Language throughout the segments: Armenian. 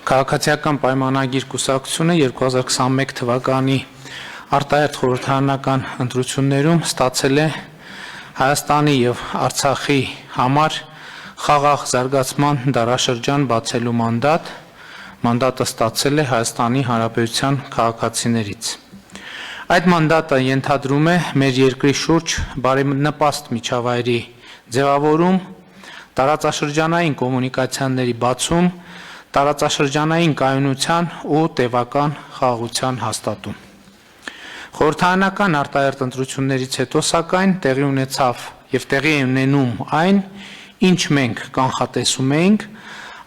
Քաղաքացիական պայմանագիր կուսակցությունը 2021 թվականի արտահերթ խորհրդարանական ընտրություններում ստացել է Հայաստանի եւ Արցախի համար խաղաղ զարգացման դարաշրջան բացելու մանդատ։ Մանդատը ստացել է Հայաստանի Հանրապետության քաղաքացիներից։ Այդ մանդատը ենթադրում է մեր երկրի շուրջ բարենպաստ միջավայրի ձևավորում, տարածաշրջանային կոմունիկացիաների բացում, տարածաշրջանային կայունության ու տևական խաղաղության հաստատում։ Խորհրդարանական արտահերթ ընտրություններից հետո սակայն տեղի ունեցավ եւ տեղի է ունենում այն, ինչ մենք կանխատեսում էինք,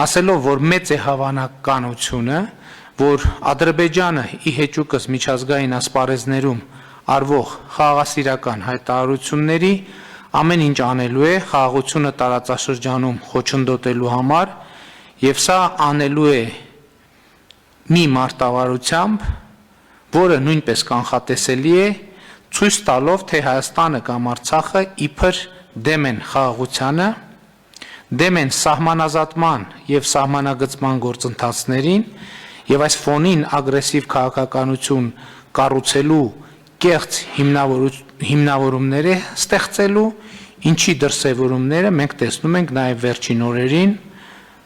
ասելով, որ մեծ է հավանականությունը, որ Ադրբեջանը ի հեճուկս միջազգային ասպարեզներում արվող խաղաղասիրական հայտարարությունների ամեն ինչ անելու է խաղաղությունը տարածաշրջանում խոչընդոտելու համար, եւ սա անելու է մի մարտավարությամբ, որը նույնպես կանխատեսելի է, ցույց տալով, թե Հայաստանը կամ Արցախը իբր դեմ են խաղաղությանը, դեմ են սահմանազատման եւ սահմանագծման գործընթացներին եւ այս ֆոնին ագրեսիվ քաղաքականություն կառուցելու կեղծ հիմնավորումները ստեղծելու, ինչի դրսևորումները մենք տեսնում ենք նաեւ վերջին օրերին,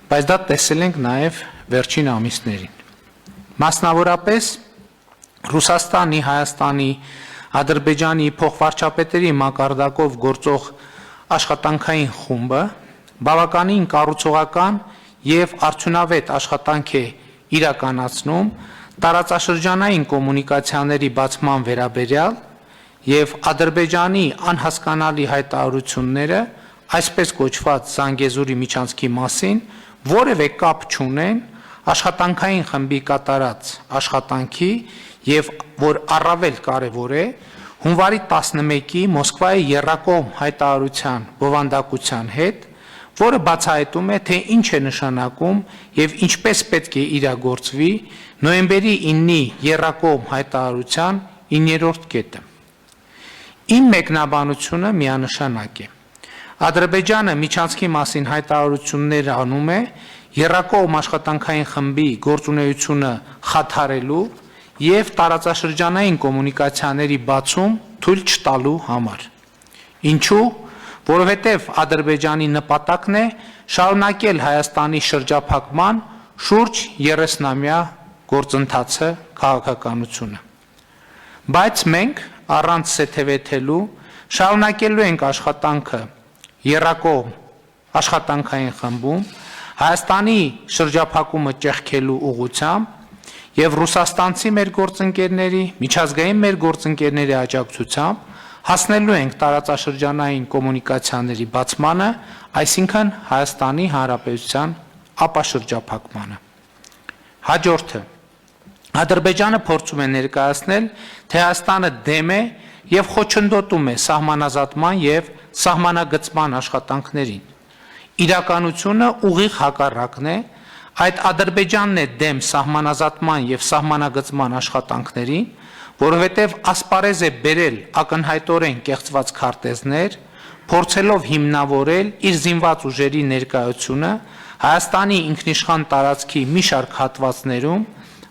բայց դա տեսել ենք նաեւ վերջին ամիսներին։ Մասնավորապես Ռուսաստանի, Հայաստանի, Ադրբեջանի փոխվարչապետերի մակարդակով գործող աշխատանքային խումբը բավականին կառուցողական եւ արդյունավետ աշխատանք է իրականացնում տարածաշրջանային կոմունիկացիաների բացման վերաբերյալ եւ Ադրբեջանի անհասկանալի հայտարարությունները այսպես կոչված Զանգեզուրի միջանցքի մասին որևէ կապ չունեն աշխատանքային խմբի կատարած աշխատանքի եւ որ առավել կարեւոր է հունվարի 11-ի Մոսկվայի եռակողմ հայտարարության բովանդակության հետ, որը բացահայտում է, թե ինչ է նշանակում եւ ինչպես պետք է իրագործվի նոյեմբերի 9-ի եռակողմ հայտարարության 9-րդ կետը։ Իմ մեկնաբանությունը միանշանակ է։ Ադրբեջանը միջանցքի մասին հայտարարություններ անում է եռակողմ աշխատանքային խմբի գործունեությունը խաթարելու եւ տարածաշրջանային կոմունիկացիաների բացում թույլ չտալու համար։ Ինչու՞, որովհետեւ Ադրբեջանի նպատակն է շարունակել Հայաստանի շրջափակման շուրջ 30-ամյա գործընթացը քաղաքականությունը։ Բայց մենք առանց սեթևեթելու շարունակելու ենք աշխատանքը եռակողմ աշխատանքային խմբում Հայաստանի շրջափակումը ճեղքելու ուղղությամբ եւ ռուսաստանցի մեր գործընկերների, միջազգային մեր գործընկերների աջակցությամբ հասնելու ենք տարածաշրջանային կոմունիկացիաների բացմանը, այսինքն Հայաստանի Հանրապետության ապաշրջափակմանը։ Հաջորդը Ադրբեջանը փորձում է ներկայացնել, թե Հայաստանը դեմ է եւ խոչընդոտում է սահմանազատման եւ սահմանագծման աշխատանքներին։ Իրականությունը ուղիղ հակառակն է, այդ Ադրբեջանն է դեմ սահմանազատման եւ սահմանագծման աշխատանքներին, որովհետեւ ասպարեզ է բերել ակնհայտորեն կեղծված քարտեզներ, փորձելով հիմնավորել իր զինված ուժերի ներկայությունը Հայաստանի ինքնիշխան տարածքի մի շարք հատվածներում,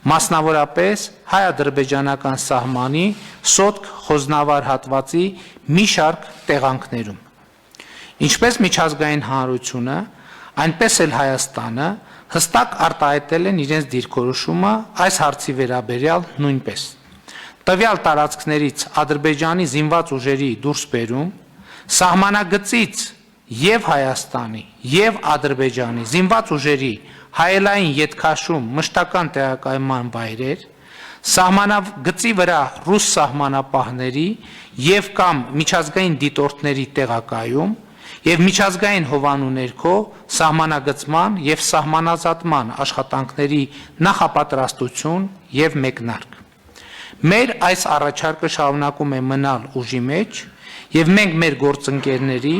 մասնավորապես հայ-ադրբեջանական սահմանի Սոտք խոզնավար հատվածի մի շարք տեղանքներում։ Ինչպես միջազգային հանրությունը, այնպես էլ Հայաստանը հստակ արտահայտել են իրենց դիրքորոշումը այս հարցի վերաբերյալ նույնպես։ Տվյալ տարածքներից Ադրբեջանի զինված ուժերի դուրսբերում, սահմանագծից եւ Հայաստանի եւ Ադրբեջանի զինված ուժերի հայելային ետքաշում մշտական տեղակայման վայրեր, սահմանագծի վրա ռուս սահմանապահների եւ կամ միջազգային դիտորդների տեղակայում եւ միջազգային հովանու ներքո սահմանագծման եւ սահմանազատման աշխատանքների նախապատրաստություն եւ մեկնարկ։ Մեր այս առաջարկը շարունակում է մնալ ուժի մեջ եւ մենք մեր գործընկերների,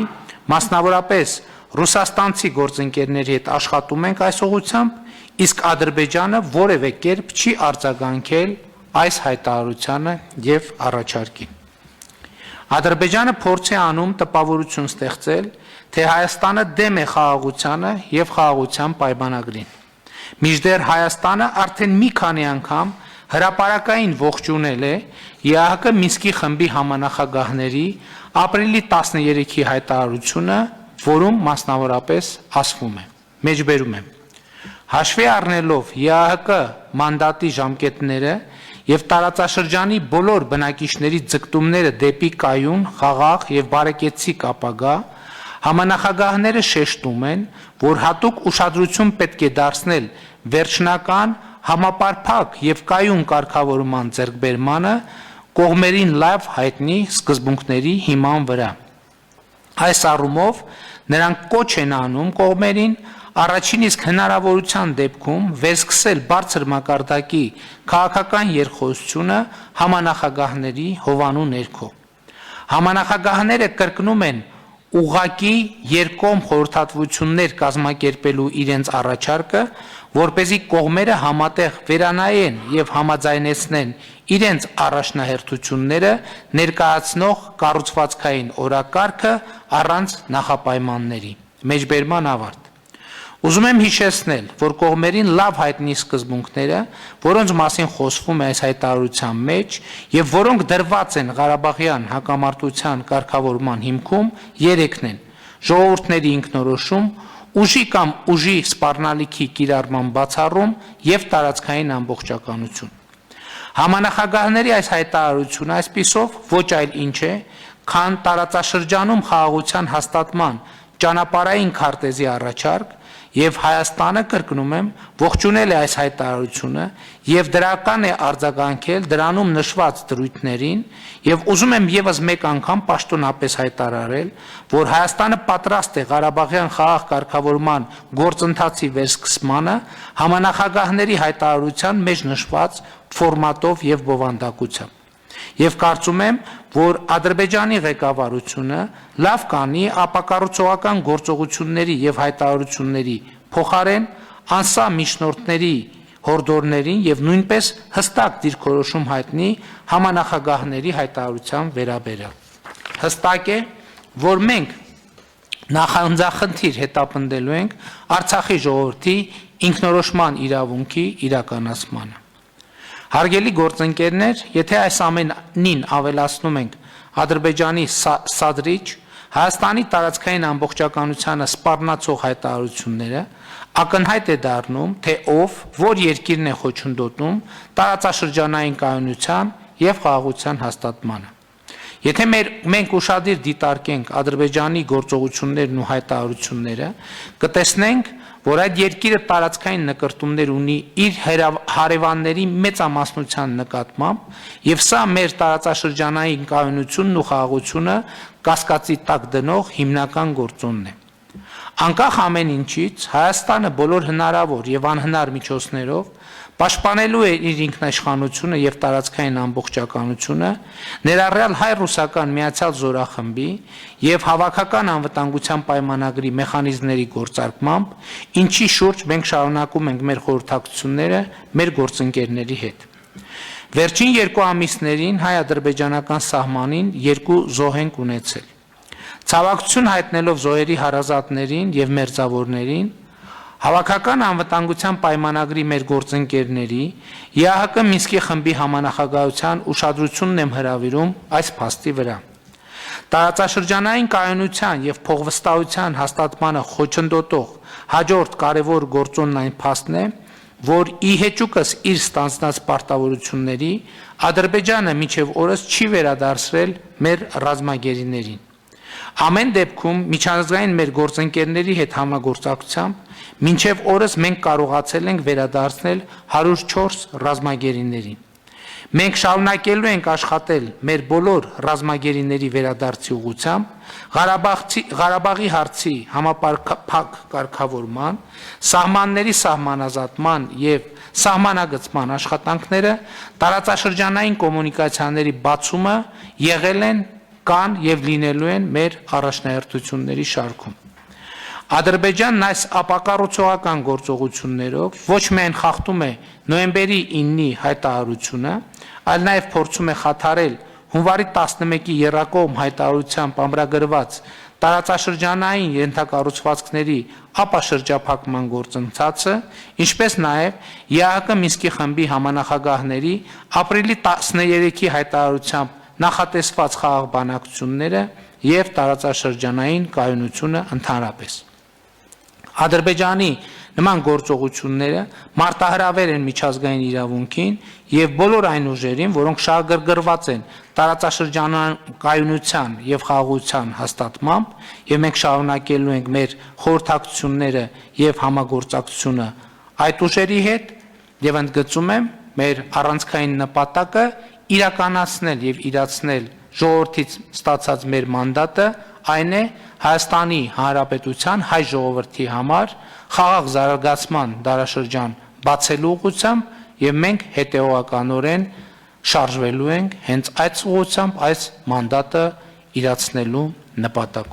մասնավորապես ռուսաստանցի գործընկերների հետ աշխատում ենք այս ուղղությամբ, իսկ Ադրբեջանը որևէ կերպ չի արձագանքել այս հայտարարությանը եւ առաջարկին։ Ադրբեջանը փորձ է անում տպավորություն ստեղծել, թե Հայաստանը դեմ է խաղաղությանը եւ խաղաղության պայմանագրին։ Մինչդեռ Հայաստանը արդեն մի քանի անգամ հրապարակային ողջունել է ԵԱՀԿ Մինսկի խմբի համանախագահների ապրիլի 13-ի հայտարարությունը, որում մասնավորապես ասվում է. Մեջբերում եմ. Հաշվի առնելով ԵԱՀԿ մանդատի ժամկետները եւ տարածաշրջանի բոլոր բնակիչների ձգտումները դեպի կայուն, խաղաղ եւ բարեկեցիկ ապագա, համանախագահները շեշտում են, որ հատուկ ուշադրություն պետք է դարձնել վերջնական, համապարփակ եւ կայուն կարգավորման ձեռքբերմանը կողմերին լավ հայտնի սկզբունքների հիման վրա։ Այս առումով նրանք կոչ են անում կողմերին առաջին իսկ հնարավորության դեպքում վերսկսել բարձր մակարդակի քաղաքական երկխոսությունը համանախագահների հովանու ներքո։ Համանախագահները կրկնում են ուղղակի երկկողմ խորհրդատվություններ կազմակերպելու իրենց առաջարկը, որպեսզի կողմերը համատեղ վերանայեն եւ համաձայնեցնեն իրենց առաջնահերթությունները ներկայացնող կառուցվածքային օրակարգը առանց նախապայմանների։ Մեջբերման ավարտ։ Ուզում եմ հիշեցնել, որ կողմերին լավ հայտնի սկզբունքները, որոնց մասին խոսվում է այս հայտարարության մեջ եւ որոնք դրված են Ղարաբաղյան հակամարտության կարգավորման հիմքում, երեքն են. ժողովուրդների ինքնորոշում, ուժի կամ ուժի սպառնալիքի կիրառման բացառում եւ տարածքային ամբողջականություն։ Համանախագահների այս հայտարարությունը այսպիսով ոչ այլ ինչ է, քան տարածաշրջանում խաղաղության հաստատման ճանապարհային քարտեզի առաջարկ, եւ Հայաստանը, կրկնում եմ, ողջունել է այս հայտարարությունը եւ դրական է արձագանքել դրանում նշված դրույթներին եւ ուզում եմ եւս մեկ անգամ պաշտոնապես հայտարարել, որ Հայաստանը պատրաստ է Ղարաբաղյան խաղաղ կարգավորման գործընթացի վերսկսմանը համանախագահների հայտարարության մեջ նշված ֆորմատով եւ բովանդակությամբ։ Եվ կարծում եմ, որ Ադրբեջանի ղեկավարությունը լավ կանի ապակառուցողական գործողությունների եւ հայտարարությունների փոխարեն անսա միջնորդների հորդորներին եւ նույնպես հստակ դիրքորոշում հայտնի համանախագահների հայտարարության վերաբերյալ։ Հստակ է, որ մենք նախանձախնդիր հետապնդելու ենք Արցախի ժողովրդի ինքնորոշման իրավունքի իրականացմանը։ Հարգելի գործընկերներ, եթե այս ամենին ավելացնում ենք Ադրբեջանի սադրիչ, Հայաստանի տարածքային ամբողջականությանը սպառնացող հայտարարությունները, ակնհայտ է դառնում, թե ով, որ երկիրն է խոչընդոտում տարածաշրջանային կայունության եւ խաղաղության հաստատմանը։ Եթե մենք ուշադիր դիտարկենք Ադրբեջանի գործողություններն ու հայտարարությունները, կտեսնենք, որ այդ երկիրը տարածքային նկրտումներ ունի իր հարևանների մեծամասնության նկատմամբ եւ սա մեր տարածաշրջանային կայունությունն ու խաղաղությունը կասկածի տակ դնող հիմնական գործոնն է։ Անկախ ամեն ինչից Հայաստանը բոլոր հնարավոր եւ անհնար միջոցներով պաշտպանելու է իր ինքնաիշխանությունը եւ տարածքային ամբողջականությունը, ներառյալ հայ-ռուսական միացյալ զորախմբի եւ հավաքական անվտանգության պայմանագրի մեխանիզմների գործարկմամբ, ինչի շուրջ մենք շարունակում ենք մեր խորհրդակցությունները մեր գործընկերների հետ։ Վերջին 2 ամիսներին հայ-ադրբեջանական սահմանին 2 զոհ ենք ունեցել։ Ցավակցություն հայտնելով զոհերի հարազատներին եւ մերձավորներին, Հավաքական անվտանգության պայմանագրի մեր գործընկերների ԵԱՀԿ Մինսկի խմբի համանախագահության ուշադրությունն եմ հրավիրում այս փաստի վրա։ Տարածաշրջանային կայունության եւ փոխվստահության հաստատմանը խոչընդոտող հաջորդ կարևոր գործոնն այն փաստն է, որ ի հեճուկս իր ստանձնած պարտավորությունների Ադրբեջանը մինչև օրս չի վերադարձրել մեր ռազմագերիներին։ Ամեն դեպքում միջազգային մեր գործընկերների հետ համագործակցությամբ մինչև օրս մենք կարողացել ենք վերադարձնել 104 ռազմագերիներին։ Մենք շարունակելու ենք աշխատել մեր բոլոր ռազմագերիների վերադարձի ուղղությամբ, Ղարաբաղի հարցի համապարփակ կարգավորման, սահմանների սահմանազատման եւ սահմանագծման աշխատանքները, տարածաշրջանային կոմունիկացիաների բացումը եղել են, կան եւ լինելու են մեր առաջնահերթությունների շարքում։ Ադրբեջանն այս ապակառուցողական գործողություններով ոչ միայն խախտում է նոյեմբերի 9-ի հայտարարությունը, այլ նաև փորձում է խաթարել հունվարի 11-ի եռակողմ հայտարարությամբ ամրագրված տարածաշրջանային ենթակառուցվածքների ապաշրջափակման գործընթացը, ինչպես նաև ԵԱՀԿ Մինսկի խմբի համանախագահների ապրիլի 13-ի հայտարարությամբ նախատեսված խաղաղ բանակցությունները և տարածաշրջանային կայունությունը ընդհանրապես։ Ադրբեջանի նման գործողությունները մարտահրավեր են միջազգային իրավունքին և բոլոր այն ուժերին, որոնք շահագրգռված են տարածաշրջանային կայունության և խաղաղության հաստատմամբ, և մենք շարունակելու ենք մեր խորհրդակցությունները և համագործակցությունը այդ ուժերի հետ, և ընդգծում եմ մեր առանցքային նպատակը իրականացնել և իրացնել ժողովրդից ստացած մեր մանդատը, այն է Հայաստանի Հանրապետության հայ ժողովրդի համար խաղաղ զարգացման դարաշրջան բացելու ուղղությամբ և մենք հետևողականորեն շարժվելու ենք հենց այդ ուղղությամբ այս մանդատը իրացնելու նպատակով։